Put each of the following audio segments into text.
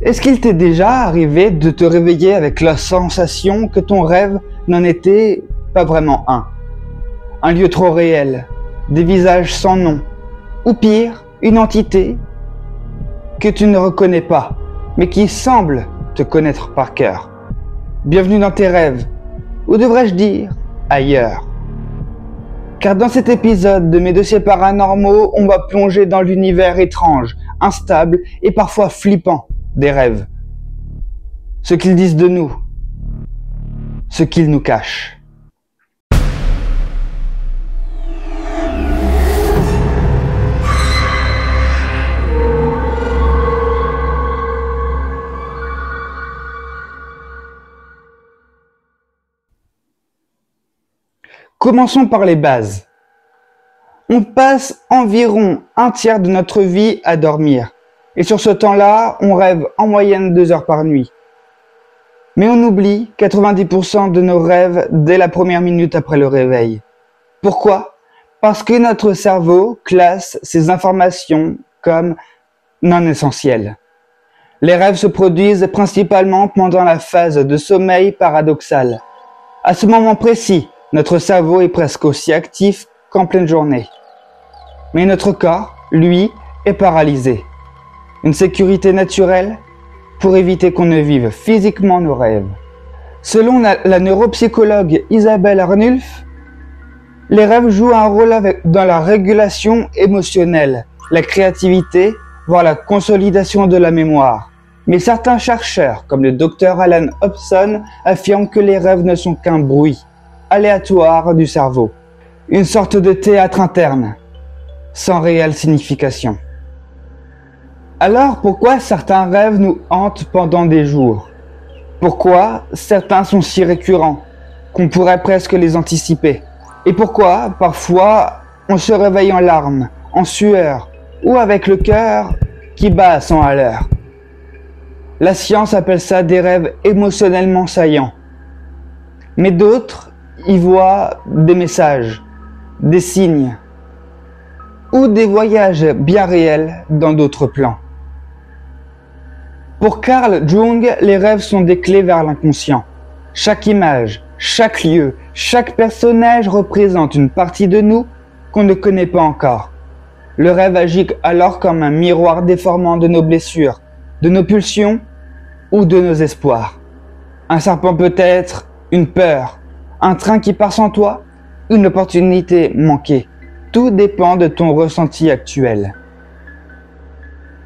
Est-ce qu'il t'est déjà arrivé de te réveiller avec la sensation que ton rêve n'en était pas vraiment un? Un lieu trop réel, des visages sans nom, ou pire, une entité que tu ne reconnais pas, mais qui semble te connaître par cœur. Bienvenue dans tes rêves, ou devrais-je dire, ailleurs. Car dans cet épisode de Mes dossiers paranormaux, on va plonger dans l'univers étrange, instable et parfois flippant des rêves. Ce qu'ils disent de nous, ce qu'ils nous cachent. Commençons par les bases. On passe environ un tiers de notre vie à dormir. Et sur ce temps-là, on rêve en moyenne 2 heures par nuit. Mais on oublie 90% de nos rêves dès la première minute après le réveil. Pourquoi? Parce que notre cerveau classe ces informations comme non essentielles. Les rêves se produisent principalement pendant la phase de sommeil paradoxal. À ce moment précis, notre cerveau est presque aussi actif qu'en pleine journée. Mais notre corps, lui, est paralysé. Une sécurité naturelle pour éviter qu'on ne vive physiquement nos rêves. Selon la neuropsychologue Isabelle Arnulf, les rêves jouent un rôle dans la régulation émotionnelle, la créativité, voire la consolidation de la mémoire. Mais certains chercheurs, comme le docteur Alan Hobson, affirment que les rêves ne sont qu'un bruit aléatoire du cerveau, une sorte de théâtre interne, sans réelle signification. Alors pourquoi certains rêves nous hantent pendant des jours? Pourquoi certains sont si récurrents qu'on pourrait presque les anticiper? Et pourquoi parfois on se réveille en larmes, en sueur ou avec le cœur qui bat à 100 à l'heure? La science appelle ça des rêves émotionnellement saillants. Mais d'autres y voient des messages, des signes ou des voyages bien réels dans d'autres plans. Pour Carl Jung, les rêves sont des clés vers l'inconscient. Chaque image, chaque lieu, chaque personnage représente une partie de nous qu'on ne connaît pas encore. Le rêve agit alors comme un miroir déformant de nos blessures, de nos pulsions ou de nos espoirs. Un serpent peut être une peur, un train qui part sans toi, une opportunité manquée. Tout dépend de ton ressenti actuel.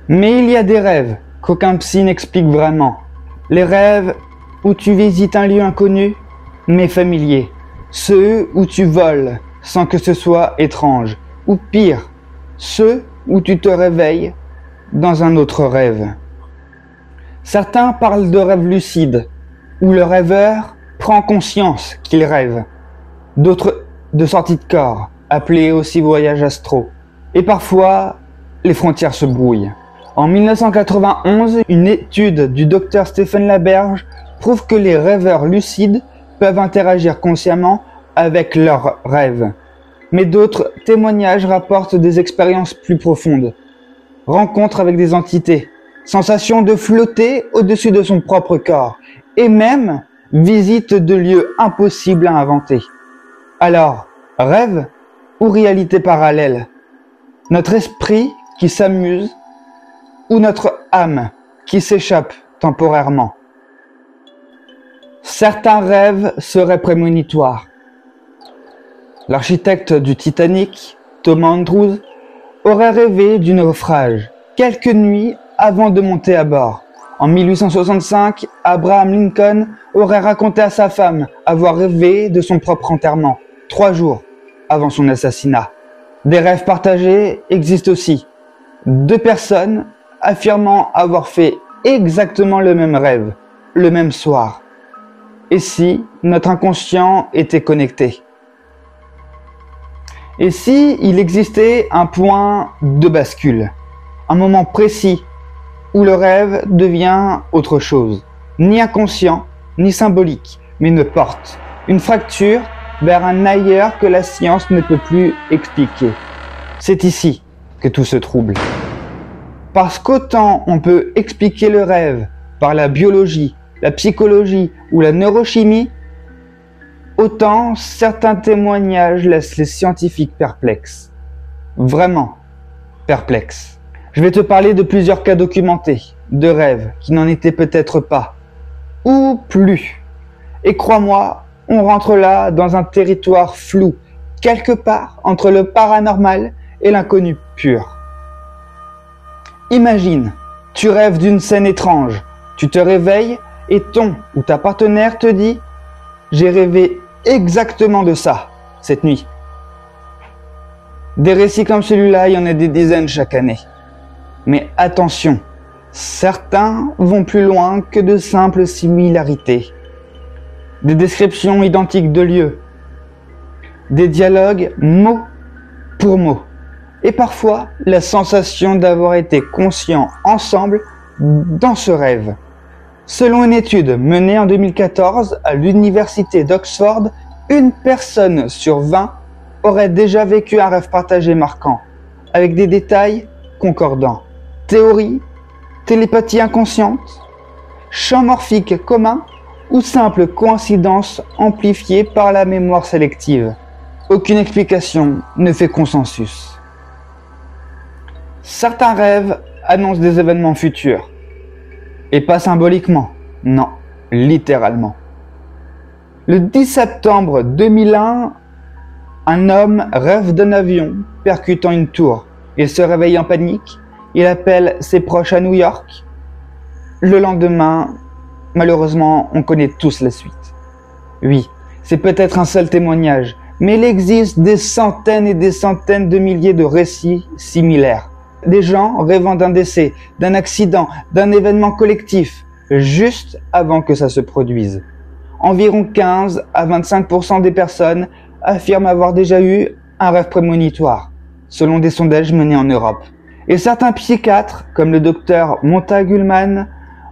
Mais il y a des rêves qu'aucun psy n'explique vraiment. Les rêves où tu visites un lieu inconnu, mais familier. Ceux où tu voles sans que ce soit étrange. Ou pire, ceux où tu te réveilles dans un autre rêve. Certains parlent de rêves lucides, où le rêveur prend conscience qu'il rêve. D'autres de sortie de corps, appelés aussi voyages astraux. Et parfois, les frontières se brouillent. En 1991, une étude du docteur Stéphane Laberge prouve que les rêveurs lucides peuvent interagir consciemment avec leurs rêves. Mais d'autres témoignages rapportent des expériences plus profondes. Rencontres avec des entités, sensation de flotter au-dessus de son propre corps, et même visite de lieux impossibles à inventer. Alors, rêve ou réalité parallèle? Notre esprit qui s'amuse ou notre âme qui s'échappe temporairement? Certains rêves seraient prémonitoires. L'architecte du Titanic, Tom Andrews, aurait rêvé du naufrage quelques nuits avant de monter à bord. En 1865, Abraham Lincoln aurait raconté à sa femme avoir rêvé de son propre enterrement, 3 jours avant son assassinat. Des rêves partagés existent aussi. 2 personnes affirmant avoir fait exactement le même rêve, le même soir. Et si notre inconscient était connecté? Et si il existait un point de bascule, un moment précis où le rêve devient autre chose, ni inconscient, ni symbolique, mais une porte, une fracture vers un ailleurs que la science ne peut plus expliquer. C'est ici que tout se trouble. Parce qu'autant on peut expliquer le rêve par la biologie, la psychologie ou la neurochimie, autant certains témoignages laissent les scientifiques perplexes. Vraiment perplexes. Je vais te parler de plusieurs cas documentés, de rêves qui n'en étaient peut-être pas, ou plus. Et crois-moi, on rentre là dans un territoire flou, quelque part entre le paranormal et l'inconnu pur. Imagine, tu rêves d'une scène étrange, tu te réveilles et ton ou ta partenaire te dit « J'ai rêvé exactement de ça cette nuit ». Des récits comme celui-là, il y en a des dizaines chaque année. Mais attention, certains vont plus loin que de simples similarités. Des descriptions identiques de lieux, des dialogues mot pour mot, et parfois la sensation d'avoir été conscients ensemble dans ce rêve. Selon une étude menée en 2014 à l'université d'Oxford, une personne sur 20 aurait déjà vécu un rêve partagé marquant, avec des détails concordants. Théorie, télépathie inconsciente, champ morphique commun ou simple coïncidence amplifiée par la mémoire sélective. Aucune explication ne fait consensus. Certains rêves annoncent des événements futurs. Et pas symboliquement, non, littéralement. Le 10 septembre 2001, un homme rêve d'un avion percutant une tour. Il se réveille en panique, il appelle ses proches à New York. Le lendemain, malheureusement, on connaît tous la suite. Oui, c'est peut-être un seul témoignage, mais il existe des centaines et des centaines de milliers de récits similaires. Des gens rêvant d'un décès, d'un accident, d'un événement collectif, juste avant que ça se produise. Environ 15 à 25% des personnes affirment avoir déjà eu un rêve prémonitoire, selon des sondages menés en Europe. Et certains psychiatres, comme le docteur Montagulman,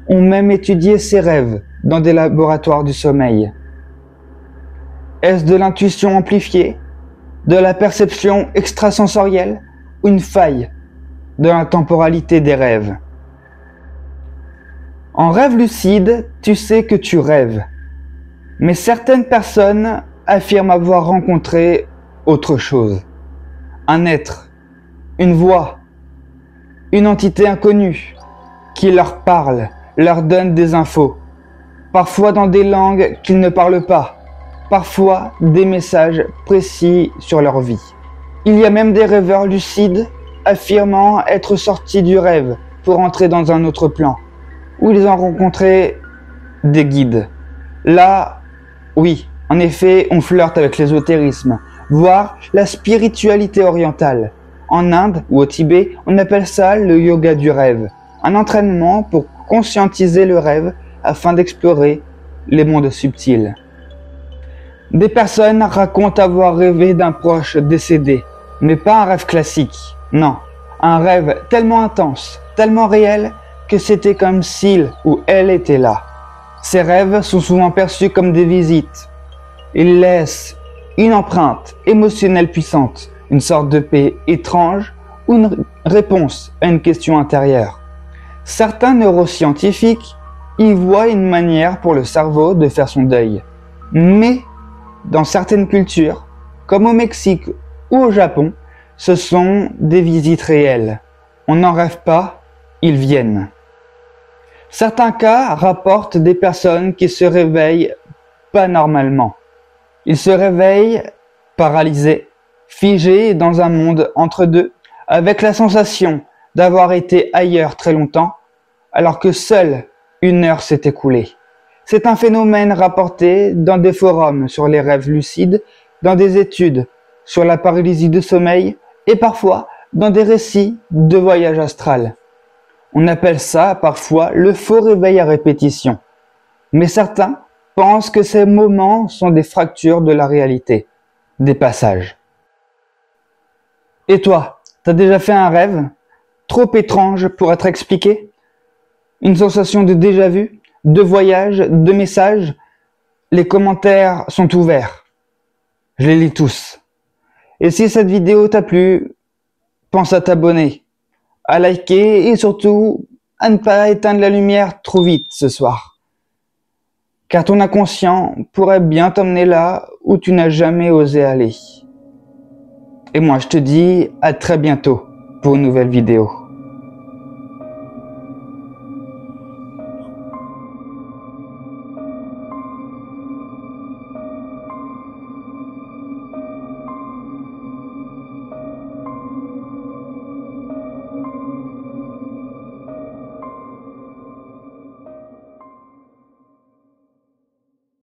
ont même étudié ces rêves dans des laboratoires du sommeil. Est-ce de l'intuition amplifiée, de la perception extrasensorielle ou une faille de la temporalité des rêves? En rêve lucide, tu sais que tu rêves. Mais certaines personnes affirment avoir rencontré autre chose. Un être, une voix, une entité inconnue qui leur parle, leur donne des infos. Parfois dans des langues qu'ils ne parlent pas. Parfois des messages précis sur leur vie. Il y a même des rêveurs lucides affirmant être sortis du rêve pour entrer dans un autre plan, où ils ont rencontré des guides. Là, oui, en effet, on flirte avec l'ésotérisme, voire la spiritualité orientale. En Inde ou au Tibet, on appelle ça le yoga du rêve, un entraînement pour conscientiser le rêve afin d'explorer les mondes subtils. Des personnes racontent avoir rêvé d'un proche décédé, mais pas un rêve classique. Non, un rêve tellement intense, tellement réel, que c'était comme s'il ou elle était là. Ces rêves sont souvent perçus comme des visites. Ils laissent une empreinte émotionnelle puissante, une sorte de paix étrange ou une réponse à une question intérieure. Certains neuroscientifiques y voient une manière pour le cerveau de faire son deuil. Mais dans certaines cultures, comme au Mexique ou au Japon, ce sont des visites réelles. On n'en rêve pas, ils viennent. Certains cas rapportent des personnes qui se réveillent pas normalement. Ils se réveillent paralysés, figés dans un monde entre deux, avec la sensation d'avoir été ailleurs très longtemps, alors que seule une heure s'est écoulée. C'est un phénomène rapporté dans des forums sur les rêves lucides, dans des études sur la paralysie de sommeil et parfois dans des récits de voyage astral. On appelle ça parfois le faux réveil à répétition. Mais certains pensent que ces moments sont des fractures de la réalité, des passages. Et toi, t'as déjà fait un rêve trop étrange pour être expliqué? Une sensation de déjà-vu, de voyage, de message? Les commentaires sont ouverts. Je les lis tous. Et si cette vidéo t'a plu, pense à t'abonner, à liker et surtout à ne pas éteindre la lumière trop vite ce soir. Car ton inconscient pourrait bien t'emmener là où tu n'as jamais osé aller. Et moi je te dis à très bientôt pour une nouvelle vidéo.